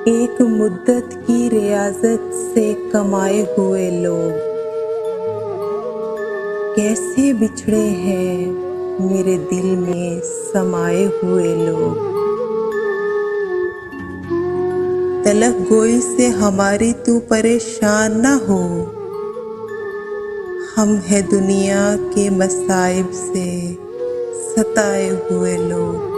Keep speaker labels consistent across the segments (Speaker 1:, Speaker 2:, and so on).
Speaker 1: एक मुद्दत की रियाजत से कमाए हुए लोग कैसे बिछड़े हैं मेरे दिल में समाये हुए लोग। तलक गोई से हमारी तू परेशान न हो, हम है दुनिया के मसाइब से सताए हुए लोग।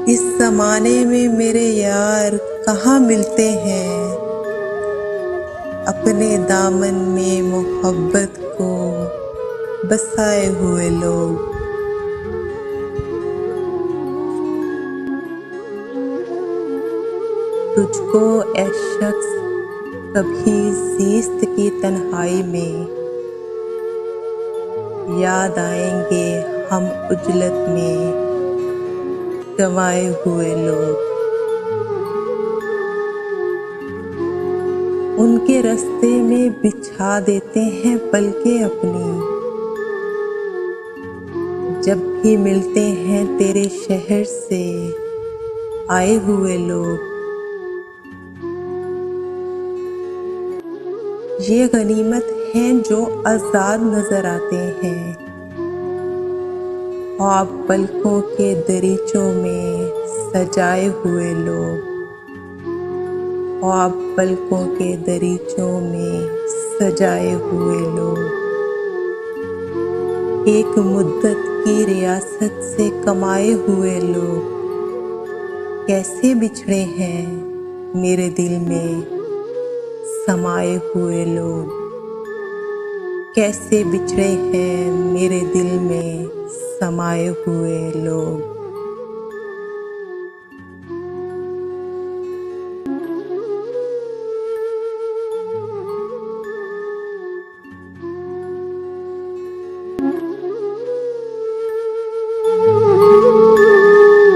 Speaker 1: इस ज़माने में मेरे यार कहाँ मिलते हैं, अपने दामन में मोहब्बत को बसाए हुए लोग। तुझको ए शख्स कभी ज़ीस्त की तन्हाई में याद आएंगे हम उजलत में गंवाए हुए लोग। उनके रास्ते में बिछा देते हैं पलकें अपनी, जब भी मिलते हैं तेरे शहर से आए हुए लोग। ये गनीमत हैं जो आज़ाद नजर आते हैं, ख्वाब पलकों के दरीचों में सजाए हुए लोग। ख्वाब पलकों के दरीचों में सजाए हुए लोग। एक मुद्दत की रियासत से कमाए हुए लोग कैसे बिछड़े हैं मेरे दिल में समाये हुए लोग। कैसे बिछड़े हैं मेरे दिल में समाये हुए लोग।